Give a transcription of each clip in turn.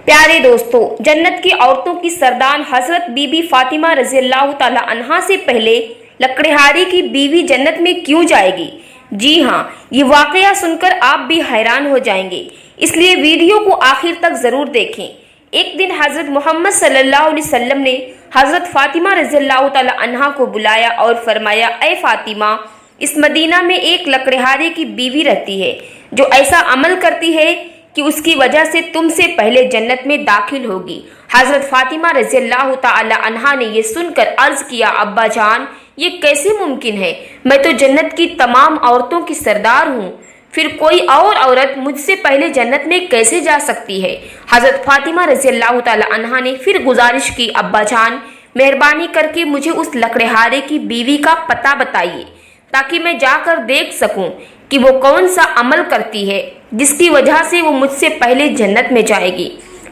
प्यारे दोस्तों, जन्नत की औरतों की सरदार हजरत बीबी फातिमा रजी अल्लाह ताला अन्हा से पहले लकड़हारी की बीवी जन्नत में क्यों जाएगी? जी हाँ, ये वाकया सुनकर आप भी हैरान हो जाएंगे, इसलिए वीडियो को आखिर तक जरूर देखें। एक दिन हजरत मोहम्मद सल्लल्लाहु अलैहि वसल्लम ने हजरत फातिमा रजी अल्लाह ताला अन्हा को बुलाया और फरमाया, ए फातिमा, इस मदीना में एक लकड़हारे की बीवी रहती है जो ऐसा अमल करती है कि उसकी वजह से तुमसे पहले जन्नत में दाखिल होगी। हजरत फातिमा रज़ी अल्लाह ताला अन्हा ने ये सुनकर अर्ज किया, अब्बा जान, ये कैसे मुमकिन है? मैं तो जन्नत की तमाम औरतों की सरदार हूँ, फिर कोई और औरत मुझसे पहले जन्नत में कैसे जा सकती है? हजरत फातिमा रज़ी अल्लाह ताला अन्हा ने फिर गुजारिश की, अब्बा जान, मेहरबानी करके मुझे उस लकड़हारे की बीवी का पता बताइए ताकि मैं जाकर देख सकूं कि वो कौन सा अमल करती है जिसकी वजह से वो मुझसे पहले जन्नत में जाएगी।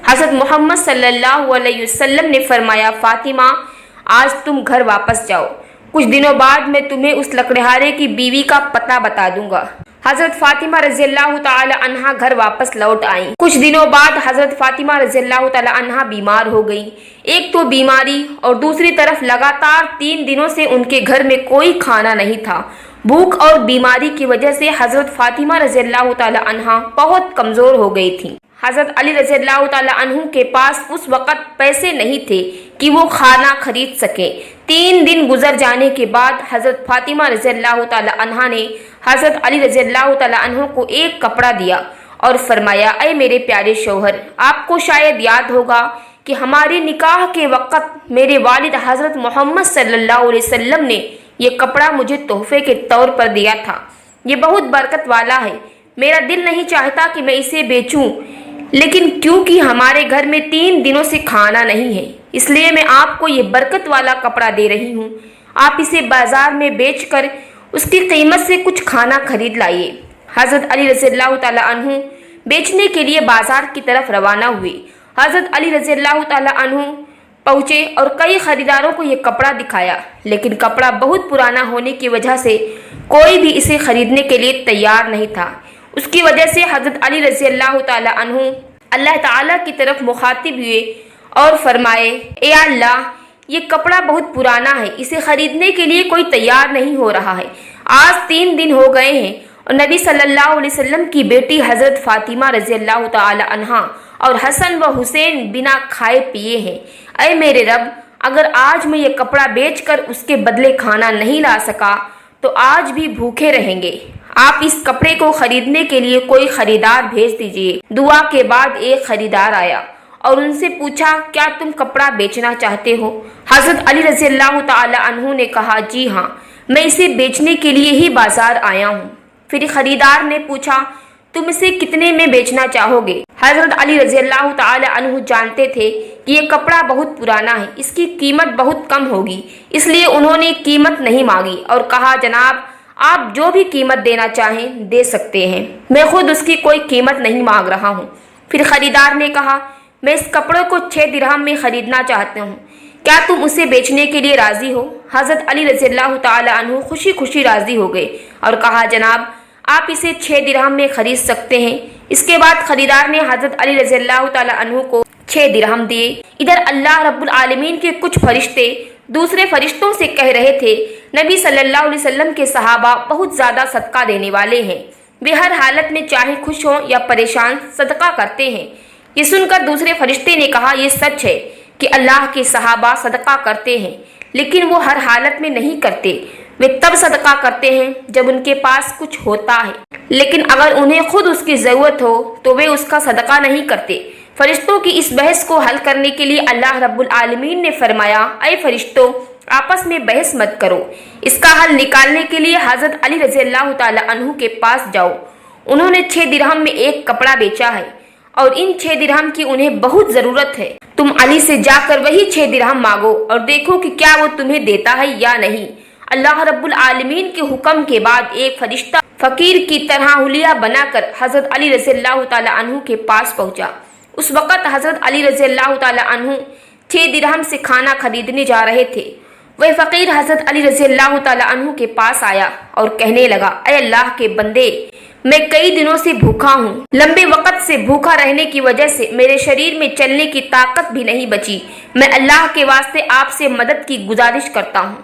हज़रत मोहम्मद सल्लल्लाहु अलैहि वसल्लम ने फरमाया, फातिमा, आज तुम घर वापस जाओ, कुछ दिनों बाद मैं तुम्हें उस लकड़हारे की बीवी का पता बता दूंगा। हजरत फातिमा रज़ी अल्लाह ताला अन्हा घर वापस लौट आई। कुछ दिनों बाद हजरत फातिमा रज़ी अल्लाह ताला अन्हा बीमार हो गई। एक तो बीमारी और दूसरी तरफ लगातार 3 दिनों से उनके घर में कोई खाना नहीं था। भूख और बीमारी की वजह से हजरत फातिमा रज़ी अल्लाह ताला अन्हा बहुत कमजोर हो गई थी। हजरत अली रज़ी अल्लाह ताला अन्हु के पास उस वक़्त पैसे नहीं थे कि वो खाना खरीद सके। 3 दिन गुजर जाने के बाद हजरत फातिमा रज़ी अल्लाह ताला अन्हा ने हजरत अली रज़ी अल्लाह ताला अन्हु को एक कपड़ा दिया और फरमाया, ऐ मेरे प्यारे शौहर, आपको शायद याद होगा कि हमारे निकाह के वक़्त मेरे वालिद हजरत मोहम्मद सल्लल्लाहु अलैहि वसल्लम ने ये कपड़ा मुझे तोहफे के तौर पर दिया था। ये बहुत बरकत वाला है, मेरा दिल नहीं चाहता कि मैं इसे बेचूं, लेकिन क्योंकि हमारे घर में 3 दिनों से खाना नहीं है, इसलिए मैं आपको ये बरकत वाला कपड़ा दे रही हूँ। आप इसे बाजार में बेचकर उसकी कीमत से कुछ खाना खरीद लाइए। हजरत अली रज़ी अल्लाह ताला अन्हु बेचने के लिए बाजार की तरफ रवाना हुए। हजरत अली रज़ी अल्लाह ताला अन्हु पहुंचे और कई खरीदारों को ये कपड़ा दिखाया, लेकिन कपड़ा बहुत पुराना होने की वजह से कोई भी इसे खरीदने के लिए तैयार नहीं था। उसकी वजह से हजरत अली रज़ी अल्लाह ताला अन्हु अल्लाह ताला की तरफ मुखातिब हुए और फरमाए, ए अल्लाह, ये कपड़ा बहुत पुराना है, इसे खरीदने के लिए कोई तैयार नहीं हो रहा है। आज 3 दिन हो गए हैं और नबी सल्लल्लाहु अलैहि वसल्लम की बेटी हजरत फातिमा रज़ी अल्लाह ताला अन्हा और हसन व हुसैन बिना खाए पिए हैं। ऐ मेरे रब, अगर आज मैं ये कपड़ा बेचकर उसके बदले खाना नहीं ला सका तो आज भी भूखे रहेंगे। आप इस कपड़े को खरीदने के लिए कोई खरीदार भेज दीजिए। दुआ के बाद एक खरीदार आया और उनसे पूछा, क्या तुम कपड़ा बेचना चाहते हो? हजरत अली रज़ी अल्लाह ताला अन्हु ने कहा, जी हाँ, मैं इसे बेचने के लिए ही बाजार आया हूँ। फिर खरीदार ने पूछा, तुम इसे कितने में बेचना चाहोगे? हजरत अली रज़ी अल्लाह ताला अन्हु जानते थे कि ये कपड़ा बहुत पुराना है, इसकी कीमत बहुत कम होगी, इसलिए उन्होंने कीमत नहीं मांगी और कहा, जनाब, आप जो भी कीमत देना चाहें दे सकते हैं, मैं खुद उसकी कोई कीमत नहीं मांग रहा हूँ। फिर खरीदार ने कहा, मैं इस कपड़े को 6 दिरहम में खरीदना चाहता हूँ, क्या तुम उसे बेचने के लिए राजी हो? हजरत अली रज़ी अल्लाह ताला अन्हु खुशी खुशी राजी हो गए और कहा, जनाब, आप इसे 6 दिरहम में खरीद सकते हैं। इसके बाद खरीदार ने हजरत अली रज़ी अल्लाह ताला अन्हु को 6 दिरहम दिए। इधर अल्लाह रब्बुल आलमीन के कुछ फरिश्ते दूसरे फरिश्तों से कह रहे थे, नबी सल्लल्लाहु अलैहि वसल्लम के सहाबा बहुत ज्यादा सदका देने वाले हैं, वे हर हालत में चाहे खुश हों या परेशान सदका करते हैं। ये सुनकर दूसरे फरिश्ते ने कहा, ये सच है कि अल्लाह के सहाबा सदका करते हैं, लेकिन वो हर हालत में नहीं करते, वे तब सदका करते हैं जब उनके पास कुछ होता है, लेकिन अगर उन्हें खुद उसकी जरूरत हो तो वे उसका सदका नहीं करते। फरिश्तों की इस बहस को हल करने के लिए अल्लाह रब्बुल आलमीन ने फरमाया, ऐ फरिश्तों, आपस में बहस मत करो, इसका हल निकालने के लिए हजरत अली रज़ी अल्लाह ताला अन्हु के पास जाओ। उन्होंने 6 दिरहम में एक कपड़ा बेचा है और इन 6 दिरहम की उन्हें बहुत जरूरत है। तुम अली से जाकर वही 6 दिरहम मांगो और देखो कि क्या वो तुम्हें देता है या नहीं। अल्लाह रब्बुल आलमीन के हुक्म के बाद एक फरिश्ता फकीर की तरह हुलिया बनाकर हजरत अली रज़ी अल्लाह ताला अन्हु के पास पहुंचा। उस वक़्त हजरत अली रज़ी अल्लाह ताला अन्हु 6 दिरहम से खाना खरीदने जा रहे थे। वह फकीर हजरत अली रज़ी अल्लाह ताला अन्हु के पास आया और कहने लगा, ऐ अल्लाह के बंदे, میں کئی دنوں سے بھوکا ہوں۔ لمبے وقت سے بھوکا رہنے کی وجہ سے میرے شریر میں چلنے کی طاقت بھی نہیں بچی۔ میں اللہ کے واسطے آپ سے مدد کی گزارش کرتا ہوں۔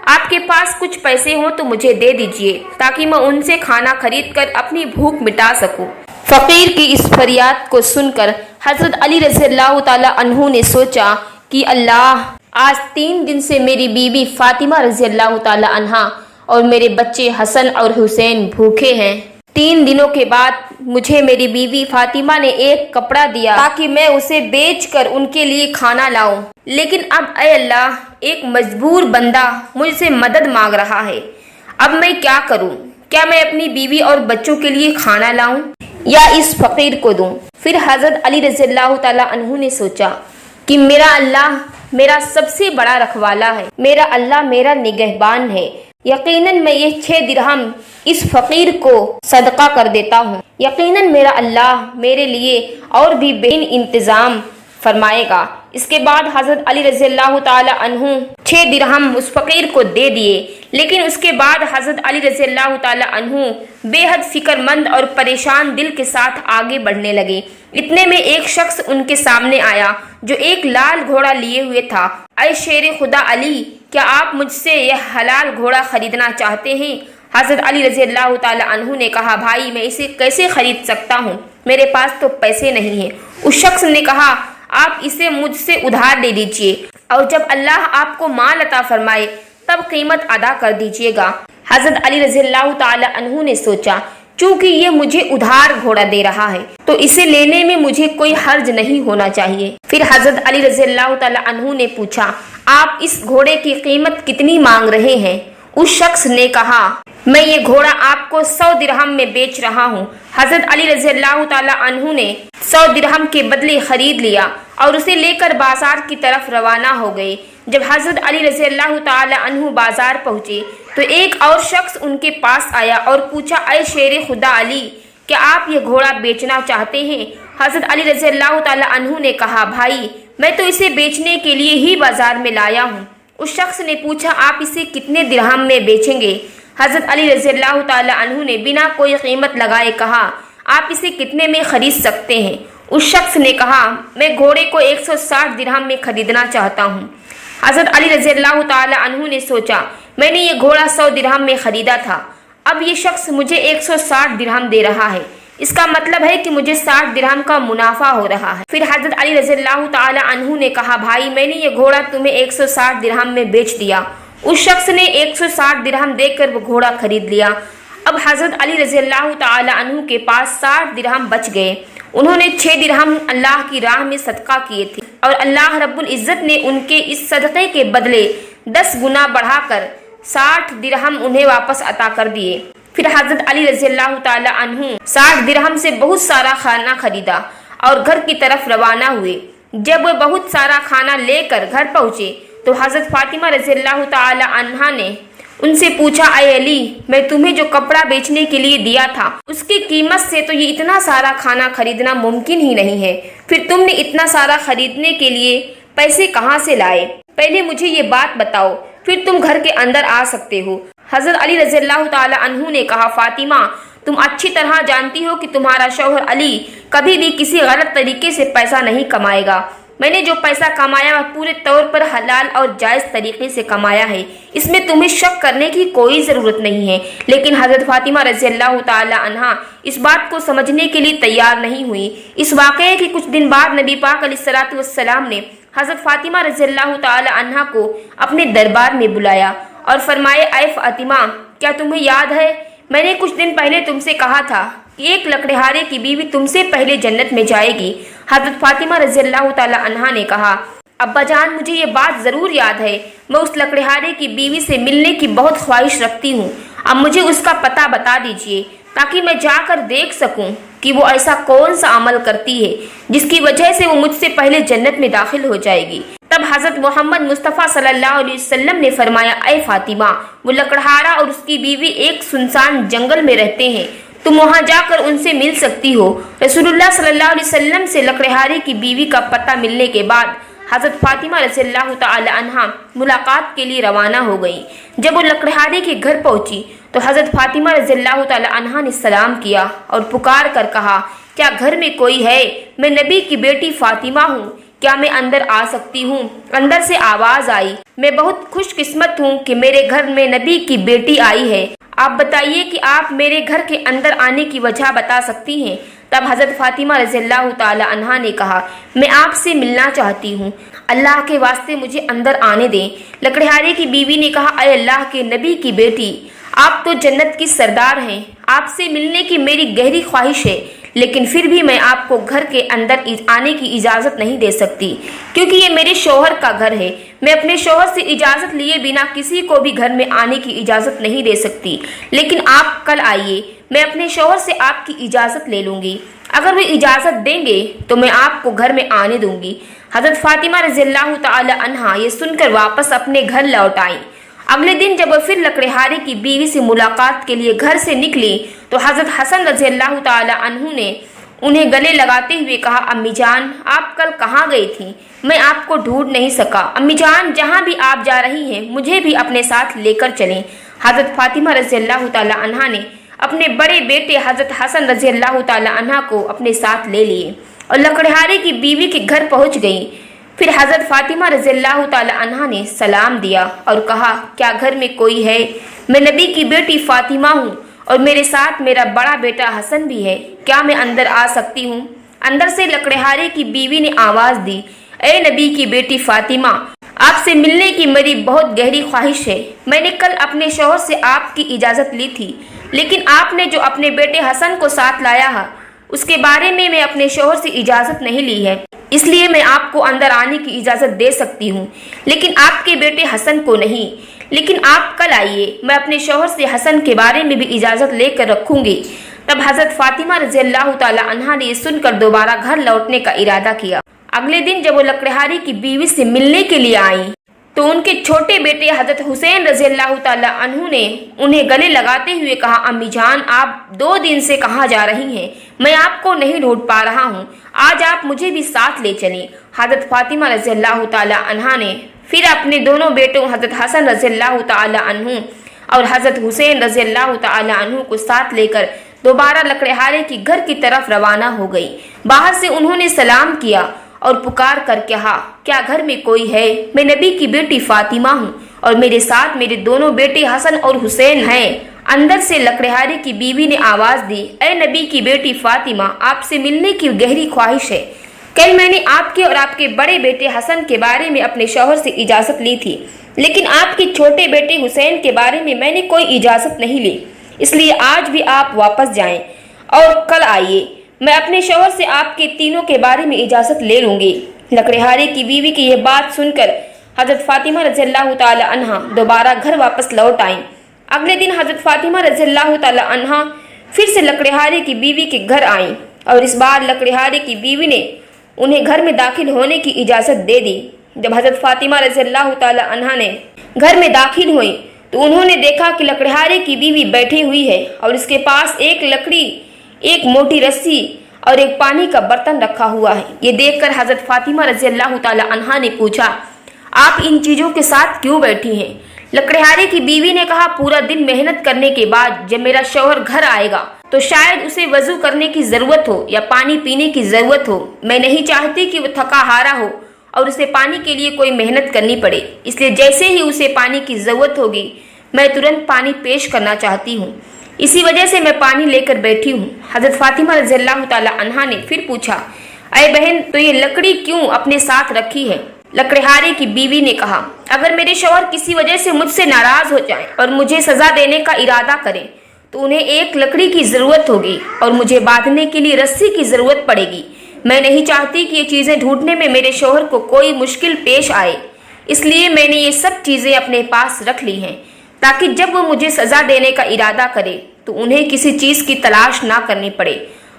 آپ کے پاس کچھ پیسے ہوں تو مجھے دے دیجئے تاکہ میں ان سے کھانا خرید کر اپنی بھوک مٹا سکوں۔ فقیر کی اس فریاد کو سن کر حضرت علی رضی اللہ تعالیٰ عنہ نے سوچا کہ اللہ، آج 3 دن سے میری بیوی فاطمہ رضی اللہ تعالیٰ عنہا اور میرے بچے حسن اور حسین بھوکے ہیں۔ 3 دنوں کے بعد مجھے میری بیوی فاطمہ نے ایک کپڑا دیا تاکہ میں اسے بیچ کر ان کے لیے کھانا لاؤں، لیکن اب اے اللہ، ایک مجبور بندہ مجھ سے مدد مانگ رہا ہے۔ اب میں کیا کروں؟ کیا میں اپنی بیوی اور بچوں کے لیے کھانا لاؤں یا اس فقیر کو دوں؟ پھر حضرت علی رضی اللہ تعالیٰ عنہ نے سوچا کہ میرا اللہ میرا سب سے بڑا رکھوالا ہے، میرا اللہ میرا نگہبان ہے، یقیناً میں یہ 6 درہم اس فقیر کو صدقہ کر دیتا ہوں، یقیناً میرا اللہ میرے لیے اور بھی بہترین انتظام فرمائے گا۔ اس کے بعد حضرت علی رضی اللہ تعالی عنہ 6 درہم اس فقیر کو دے دیے، لیکن اس کے بعد حضرت علی رضی اللہ تعالی عنہ بے حد فکر مند اور پریشان دل کے ساتھ آگے بڑھنے لگے۔ اتنے میں ایک شخص ان کے سامنے آیا جو ایک لال گھوڑا لیے ہوئے تھا۔ اے شیر خدا علی، کیا آپ مجھ سے یہ حلال گھوڑا خریدنا چاہتے ہیں؟ حضرت علی رضی اللہ تعالی عنہ نے کہا، بھائی میں اسے کیسے خرید سکتا ہوں، میرے پاس تو پیسے نہیں ہیں۔ اس شخص نے کہا، آپ اسے مجھ سے ادھار لے لیجئے اور جب اللہ آپ کو مال عطا فرمائے تب قیمت ادا کر دیجئے گا۔ حضرت علی رضی اللہ تعالی عنہ نے سوچا، چونکہ یہ مجھے ادھار گھوڑا دے رہا ہے تو اسے لینے میں مجھے کوئی حرج نہیں ہونا چاہیے۔ پھر حضرت علی رضی اللہ تعالی عنہ نے پوچھا، آپ اس گھوڑے کی قیمت کتنی مانگ رہے ہیں؟ اس شخص نے کہا، میں یہ گھوڑا آپ کو 100 درہم میں بیچ رہا ہوں۔ حضرت علی رضی اللہ تعالی عنہ نے 100 درہم کے بدلے خرید لیا اور اسے لے کر بازار کی طرف روانہ ہو گئے۔ جب حضرت علی رضی اللہ تعالی عنہ بازار پہنچے تو ایک اور شخص ان کے پاس آیا اور پوچھا، اے شیر خدا علی، کیا آپ یہ گھوڑا بیچنا چاہتے ہیں؟ حضرت علی رضی اللہ تعالی عنہ نے کہا، بھائی میں تو اسے بیچنے کے لیے ہی بازار میں لایا ہوں۔ اس شخص نے پوچھا، آپ اسے کتنے درہم میں بیچیں گے؟ حضرت علی رضی اللہ تعالی عنہ نے بنا کوئی قیمت لگائے کہا، آپ اسے کتنے میں خرید سکتے ہیں؟ اس شخص نے کہا، میں گھوڑے کو 160 درہم میں خریدنا چاہتا ہوں۔ حضرت علی رضی اللہ تعالی عنہ نے سوچا، میں نے یہ گھوڑا 100 درہم میں خریدا تھا، اب یہ شخص مجھے 160 درہم دے رہا ہے، اس کا مطلب ہے کہ مجھے 60 درہم کا منافع ہو رہا ہے۔ پھر حضرت علی رضی اللہ تعالی عنہ نے کہا، بھائی میں نے یہ گھوڑا تمہیں 160 درہم میں بیچ دیا۔ اس شخص نے 160 درہم دے کر وہ گھوڑا خرید لیا۔ اب حضرت علی رضی اللہ تعالی عنہ کے پاس 60 درہم بچ گئے۔ انہوں نے 6 درہم اللہ کی راہ میں صدقہ کیے تھے اور اللہ رب العزت نے ان کے اس صدقے کے بدلے 10 گنا بڑھا کر 60 درہم انہیں واپس عطا کر دیے۔ پھر حضرت علی رضی اللہ تعالی عنہ 60 درہم سے بہت سارا کھانا خریدا اور گھر کی طرف روانہ ہوئے۔ جب وہ بہت سارا کھانا لے کر گھر پہنچے تو حضرت فاطمہ رضی اللہ تعالی عنہا نے ان سے پوچھا، اے علی، میں تمہیں جو کپڑا بیچنے کے لیے دیا تھا اس کی قیمت سے تو یہ اتنا سارا کھانا خریدنا ممکن ہی نہیں ہے، پھر تم نے اتنا سارا خریدنے کے لیے پیسے کہاں سے لائے؟ پہلے مجھے یہ بات بتاؤ، پھر تم گھر کے اندر آ سکتے ہو۔ حضرت علی رضی اللہ تعالی عنہ نے کہا، فاطمہ تم اچھی طرح جانتی ہو کہ تمہارا شوہر علی کبھی بھی کسی غلط طریقے سے پیسہ نہیں کمائے گا۔ میں نے جو پیسہ کمایا وہ پورے طور پر حلال اور جائز طریقے سے کمایا ہے، اس میں تمہیں شک کرنے کی کوئی ضرورت نہیں ہے۔ لیکن حضرت فاطمہ رضی اللہ تعالی عنہا اس بات کو سمجھنے کے لیے تیار نہیں ہوئی۔ اس واقعے کے کچھ دن بعد نبی پاک علیہ الصلوۃ والسلام نے حضرت فاطمہ رضی اللہ تعالی عنہا کو اپنے دربار میں بلایا اور فرمایا، اے فاطمہ، کیا تمہیں یاد ہے میں نے کچھ دن پہلے تم سے کہا تھا کہ ایک لکڑہارے کی بیوی تم سے پہلے جنت میں جائے گی؟ حضرت فاطمہ رضی اللہ تعالی عنہا نے کہا، ابا جان مجھے یہ بات ضرور یاد ہے، میں اس لکڑہارے کی بیوی سے ملنے کی بہت خواہش رکھتی ہوں، اب مجھے اس کا پتہ بتا دیجئے تاکہ میں جا کر دیکھ سکوں کہ وہ ایسا کون سا عمل کرتی ہے جس کی وجہ سے وہ مجھ سے پہلے جنت میں داخل ہو جائے گی۔ تب حضرت محمد مصطفیٰ صلی اللہ علیہ وسلم نے فرمایا، اے فاطمہ، وہ لکڑہارا اور اس کی بیوی ایک سنسان جنگل میں رہتے ہیں، تم وہاں جا کر ان سے مل سکتی ہو۔ رسول اللہ صلی اللہ علیہ وسلم سے لکڑہارے کی بیوی کا پتہ ملنے کے بعد حضرت فاطمہ رضی اللہ تعالی عنہا ملاقات کے لیے روانہ ہو گئی۔ جب وہ لکڑہارے کے گھر پہنچی तो हज़रत फातिमा रज़ियल्लाहु ताला अन्हा ने सलाम किया और पुकार कर कहा, क्या घर में कोई है? मैं नबी की बेटी फातिमा हूँ, क्या मैं अंदर आ सकती हूँ? अंदर से आवाज आई, मैं बहुत खुशकिस्मत हूँ कि मेरे घर में नबी की बेटी आई है। आप बताइए कि आप मेरे घर के अंदर आने की वजह बता सकती हैं। तब हज़रत फातिमा रज़ियल्लाहु ताला अन्हा ने कहा, मैं आपसे मिलना चाहती हूँ, अल्लाह के वास्ते मुझे अंदर आने दें। लकड़हारे की बीवी ने कहा, अय अल्लाह के नबी की बेटी, आप तो जन्नत की सरदार हैं, आपसे मिलने की मेरी गहरी ख्वाहिश है, लेकिन फिर भी मैं आपको घर के अंदर आने की इजाज़त नहीं दे सकती, क्योंकि ये मेरे शौहर का घर है। मैं अपने शौहर से इजाज़त लिए बिना किसी को भी घर में आने की इजाज़त नहीं दे सकती, लेकिन आप कल आइए, मैं अपने शौहर से आपकी इजाज़त ले लूँगी। अगर वे इजाज़त देंगे तो मैं आपको घर में आने दूँगी। हज़रत फातिमा रज़ियल्लाहु ताला अन्हा ये सुनकर वापस अपने घर लौट आई। अगले दिन जब वह फिर लकड़हारे की बीवी से मुलाकात के लिए घर से निकली तो हज़रत हसन रज़ियल्लाहु ताला अन्हु ने उन्हें गले लगाते हुए कहा, अम्मी जान, आप कल कहाँ गई थी? मैं आपको ढूंढ नहीं सका। अम्मी जान, जहाँ भी आप जा रही हैं मुझे भी अपने साथ लेकर चलें। हज़रत फातिमा रज़ियल्लाहु ताला अन्हा ने अपने बड़े बेटे हज़रत हसन रज़ियल्लाहु ताला अन्हा को अपने साथ ले लिए और लकड़हारे की बीवी के घर पहुँच गई। फिर हज़रत फातिमा रज़ियल्लाहु ताला अन्हा ने सलाम दिया और कहा, क्या घर में कोई है? मैं नबी की बेटी फातिमा हूँ और मेरे साथ मेरा बड़ा बेटा हसन भी है, क्या मैं अंदर आ सकती हूँ? अंदर से लकड़हारे की बीवी ने आवाज़ दी, ए नबी की बेटी फातिमा, आपसे मिलने की मेरी बहुत गहरी ख्वाहिश है। मैंने कल अपने शौहर से आपकी इजाज़त ली थी, लेकिन आपने जो अपने बेटे हसन को साथ लाया है उसके बारे में मैं अपने शौहर से इजाज़त नहीं ली है, इसलिए मैं आपको अंदर आने की इजाज़त दे सकती हूँ, लेकिन आपके बेटे हसन को नहीं। लेकिन आप कल आइए, मैं अपने शौहर से हसन के बारे में भी इजाज़त लेकर रखूँगी। तब हज़रत फातिमा रज़ियल्लाहु ताला अन्हा ने सुनकर दोबारा घर लौटने का इरादा किया। अगले दिन जब वो लकड़हारे की बीवी से मिलने के लिए आई तो उनके छोटे बेटे हज़रत हुसैन रज़ियल्लाहु ताला अन्हु ने उन्हें गले लगाते हुए कहा, अम्मी जान, आप 2 दिन से कहाँ जा रही हैं? मैं आपको नहीं ढूंढ पा रहा हूँ, आज आप मुझे भी साथ ले चलें। हज़रत फातिमा रज़ियल्लाहु ताला अन्हा ने फिर अपने दोनों बेटों हज़रत हसन रज़ियल्लाहु ताला अन्हु और हज़रत हुसैन रज़ियल्लाहु ताला अन्हु को साथ लेकर दोबारा लकड़हारे की घर की तरफ रवाना हो गई। बाहर से उन्होंने सलाम किया और पुकार कर कहा, क्या घर में कोई है? मैं नबी की बेटी फातिमा हूँ और मेरे साथ मेरे दोनों बेटे हसन और हुसैन हैं। अंदर से लकड़हारे की बीवी ने आवाज दी, ए नबी की बेटी फातिमा, आपसे मिलने की गहरी ख्वाहिश है। कल मैंने आपके और आपके बड़े बेटे हसन के बारे में अपने शौहर से इजाज़त ली थी, लेकिन आपके छोटे बेटे हुसैन के बारे में मैंने कोई इजाज़त नहीं ली, इसलिए आज भी आप वापस जाएं और कल आइए, मैं अपने शौहर से आपके तीनों के बारे में इजाज़त ले लूँगी। लकड़हारे की बीवी की यह बात सुनकर हज़रत फातिमा रज़ियल्लाहु ताला अन्हा दोबारा घर वापस लौट आईं। अगले दिन हज़रत फातिमा रज़ियल्लाहु ताला अन्हा फिर से लकड़हारे की बीवी के घर आईं और इस बार लकड़हारे की बीवी ने उन्हें घर में दाखिल होने की इजाज़त दे दी। जब हज़रत फातिमा रज़ियल्लाहु ताला अन्हा ने घर में दाखिल हुई तो उन्होंने देखा कि लकड़हारे की बीवी बैठी हुई है और इसके पास एक लकड़ी, एक मोटी रस्सी और एक पानी का बर्तन रखा हुआ है। ये देखकर हज़रत फातिमा रज़ियल्लाहु ताला अन्हा ने पूछा, आप इन चीज़ों के साथ क्यों बैठी हैं? लकड़हारे की बीवी ने कहा, पूरा दिन मेहनत करने के बाद जब मेरा शौहर घर आएगा तो शायद उसे वजू करने की ज़रूरत हो या पानी पीने की ज़रूरत हो। मैं नहीं चाहती कि वो थका हारा हो और उसे पानी के लिए कोई मेहनत करनी पड़े, इसलिए जैसे ही उसे पानी की ज़रूरत होगी मैं तुरंत पानी पेश करना चाहती हूँ। इसी वजह से मैं पानी लेकर बैठी हूँ। हज़रत फातिमा रज़ियल्लाहु ताला अन्हा ने फिर पूछा, अय बहन, तो ये लकड़ी क्यों अपने साथ रखी है? लकड़हारे की बीवी ने कहा, अगर मेरे शौहर किसी वजह से मुझसे नाराज हो जाएं और मुझे सजा देने का इरादा करें तो उन्हें एक लकड़ी की ज़रूरत होगी और मुझे बांधने के लिए रस्सी की ज़रूरत पड़ेगी। मैं नहीं चाहती कि ये चीज़ें ढूंढने में मेरे शौहर को कोई मुश्किल पेश आए, इसलिए मैंने ये सब चीज़ें अपने पास रख ली हैं ताकि जब वो मुझे सजा देने का इरादा करे तो उन्हें किसी चीज़ की तलाश ना करनी पड़े।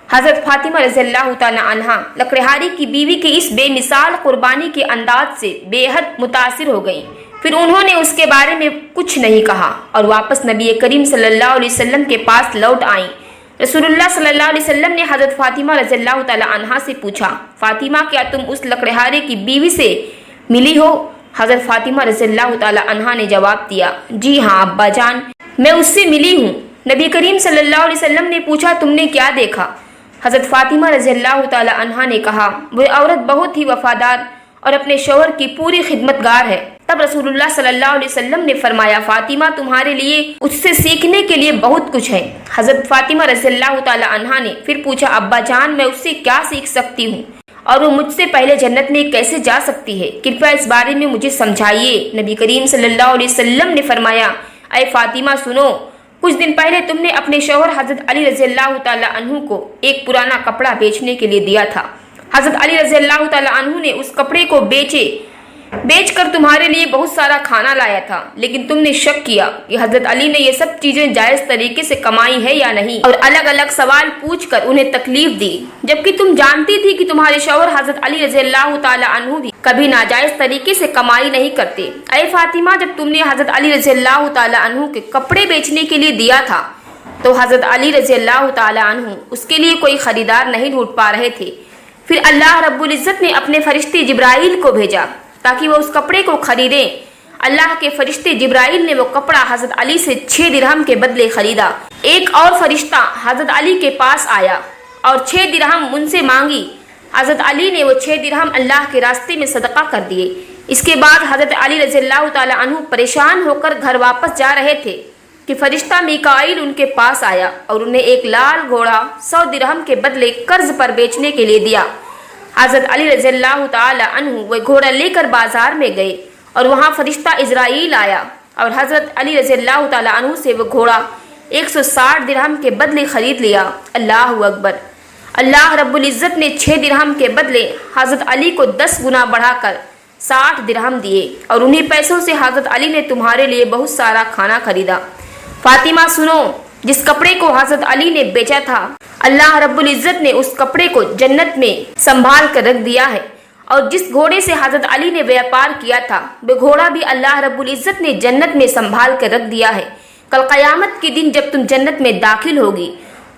हज़रत फातिमा रज़ियल्लाहु ताला अन्हा लकड़हारे की बीवी के इस बेमिसाल कुर्बानी के अंदाज से बेहद मुतासिर हो गई। फिर उन्होंने उसके बारे में कुछ नहीं कहा और वापस नबी करीम सल्लल्लाहु अलैहि वसल्लम के पास लौट आईं। रसूलुल्लाह सल्लल्लाहु अलैहि वसल्लम ने हज़रत फातिमा रज़ियल्लाहु ताला अन्हा से पूछा, फातिमा, क्या तुम उस लकड़हारे की बीवी से मिली हो? हज़रत फातिमा रज़ियल्लाहु ताला अन्हा ने जवाब दिया, जी हाँ अब्बा जान, मैं उससे मिली हूँ। नबी करीम सल्लल्लाहु अलैहि वसल्लम ने पूछा, तुमने क्या देखा? हज़रत फातिमा रज़ियल्लाहु ताला अन्हा ने कहा, वह औरत बहुत ही वफादार और अपने शौहर की पूरी खिदमतगार है। तब रसूलुल्लाह सल्लल्लाहु अलैहि वसल्लम ने फरमाया, फातिमा तुम्हारे लिए उससे सीखने के लिए बहुत कुछ है। हज़रत फातिमा रज़ियल्लाहु ताला अन्हा ने फिर पूछा, अब्बा जान मैं उससे क्या सीख सकती हूँ और वो मुझसे पहले जन्नत में कैसे जा सकती है? कृपया इस बारे में मुझे समझाइए। नबी करीम सल्लल्लाहु अलैहि वसल्लम ने फरमाया, ऐ फातिमा सुनो, कुछ दिन पहले तुमने अपने शौहर हज़रत अली रज़ियल्लाहु ताला अन्हु को एक पुराना कपड़ा बेचने के लिए दिया था। हज़रत अली रज़ियल्लाहु ताला अन्हु ने उस कपड़े को बेचकर तुम्हारे लिए बहुत सारा खाना लाया था, लेकिन तुमने शक किया कि हज़रत अली ने ये सब चीजें जायज तरीके से कमाई है या नहीं, और अलग अलग सवाल पूछकर उन्हें तकलीफ दी, जबकि तुम जानती थी कि तुम्हारे शौहर हज़रत अली रज़ियल्लाहु ताला अन्हु भी कभी नाजायज तरीके से कमाई नहीं करते। ऐ फातिमा, जब तुमने हज़रत अली रज़ियल्लाहु ताला अन्हु के कपड़े बेचने के लिए दिया था तो हज़रत अली रज़ियल्लाहु ताला अन्हु उसके लिए कोई खरीदार नहीं ढूंढ पा रहे थे। फिर अल्लाह रब्बुल इज़्ज़त ने अपने फरिश्ते जिब्राइल को भेजा ताकि वो उस कपड़े को खरीदें। अल्लाह के फरिश्ते जिब्राइल ने वो कपड़ा हज़रत अली से 6 दिरहम के बदले खरीदा। एक और फरिश्ता हज़रत अली के पास आया और 6 दिरहम उनसे मांगी। हज़रत अली ने वो 6 दिरहम अल्लाह के रास्ते में सदका कर दिए। इसके बाद हज़रत अली रज़ियल्लाहु ताला अन्हु परेशान होकर घर वापस जा रहे थे कि फरिश्ता मीकाईल उनके पास आया और उन्हें एक लाल घोड़ा 100 दिरहम के बदले कर्ज पर बेचने के लिए दिया। हज़रत अली रज़ियल्लाहु ताला अन्हु वह घोड़ा लेकर बाजार में गए और वहाँ फरिश्ता इज़राइल आया और हज़रत अली रज़ियल्लाहु ताला अन्हु से वह घोड़ा 160 दिरहम के बदले खरीद लिया। अल्लाह अकबर। अल्लाह रब्बुल इज़्ज़त ने 6 दिरहम के बदले हज़रत अली को 10 गुना बढ़ाकर 60 दिरहम दिए और उन्हीं पैसों से हज़रत अली ने तुम्हारे लिए बहुत सारा खाना खरीदा। फातिमा सुनो, जिस कपड़े को हज़रत अली ने बेचा था, अल्लाह रब्बुल इज़्ज़त ने उस कपड़े को जन्नत में संभाल कर रख दिया है, और जिस घोड़े से हज़रत अली ने व्यापार किया था वह घोड़ा भी अल्लाह रब्बुल इज़्ज़त ने जन्नत में संभाल कर रख दिया है। कल क़यामत के दिन जब तुम जन्नत में दाखिल होगी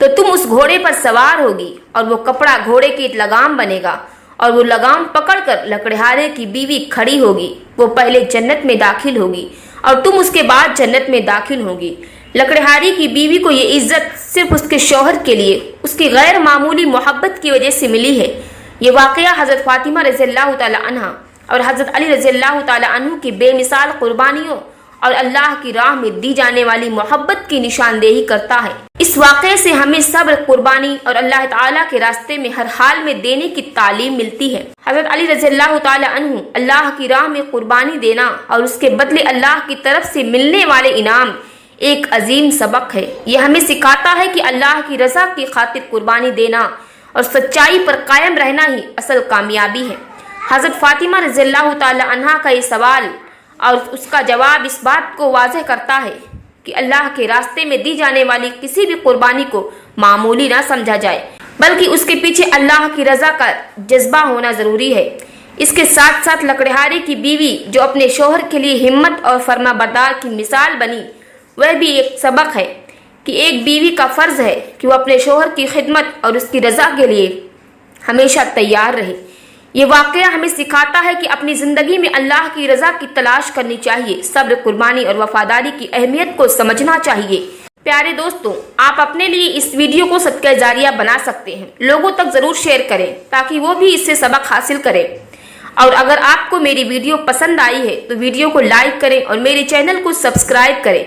तो तुम उस घोड़े पर सवार होगी और वो कपड़ा घोड़े की लगाम बनेगा और वो लगाम पकड़कर लकड़हारे की बीवी खड़ी होगी। वो पहले जन्नत में दाखिल होगी और तुम उसके बाद जन्नत में दाखिल होगी। लकड़हारी की बीवी को ये इज्जत सिर्फ उसके शौहर के लिए उसकी गैर मामूली मोहब्बत की वजह से मिली है। ये वाक़या हज़रत फातिमा रज़ियल्लाहु ताला अन्हा और हज़रत अली रज़ियल्लाहु ताला अन्हु की बेमिसाल कुर्बानियों और अल्लाह की राह में दी जाने वाली मोहब्बत की निशानदेही करता है। इस वाक़े से हमें सब्र, कुर्बानी और अल्लाह ताला के रास्ते में हर हाल में देने की तालीम मिलती है। हज़रत अली रज़ियल्लाहु ताला अन्हु अल्लाह की राह में कुर्बानी देना और उसके बदले अल्लाह की तरफ से मिलने वाले इनाम एक अजीम सबक है। यह हमें सिखाता है कि अल्लाह की रज़ा की खातिर कुर्बानी देना और सच्चाई पर कायम रहना ही असल कामयाबी है। हज़रत फातिमा रज़ियल्लाहु ताला अन्हा का ये सवाल और उसका जवाब इस बात को वाज़ेह करता है कि अल्लाह के रास्ते में दी जाने वाली किसी भी कुर्बानी को मामूली ना समझा जाए, बल्कि उसके पीछे अल्लाह की रज़ा का जज्बा होना ज़रूरी है। इसके साथ साथ लकड़हारे की बीवी जो अपने शौहर के लिए हिम्मत और फर्माबरदार की मिसाल बनी, वह भी एक सबक है कि एक बीवी का फ़र्ज़ है कि वह अपने शौहर की खिदमत और उसकी रज़ा के लिए हमेशा तैयार रहे। ये वाक़या हमें सिखाता है कि अपनी ज़िंदगी में अल्लाह की रज़ा की तलाश करनी चाहिए। सब्र, कुर्बानी और वफादारी की अहमियत को समझना चाहिए। प्यारे दोस्तों, आप अपने लिए इस वीडियो को सदका जारिया बना सकते हैं। लोगों तक ज़रूर शेयर करें ताकि वो भी इससे सबक हासिल करें। और अगर आपको मेरी वीडियो पसंद आई है तो वीडियो को लाइक करें और मेरे चैनल को सब्सक्राइब करें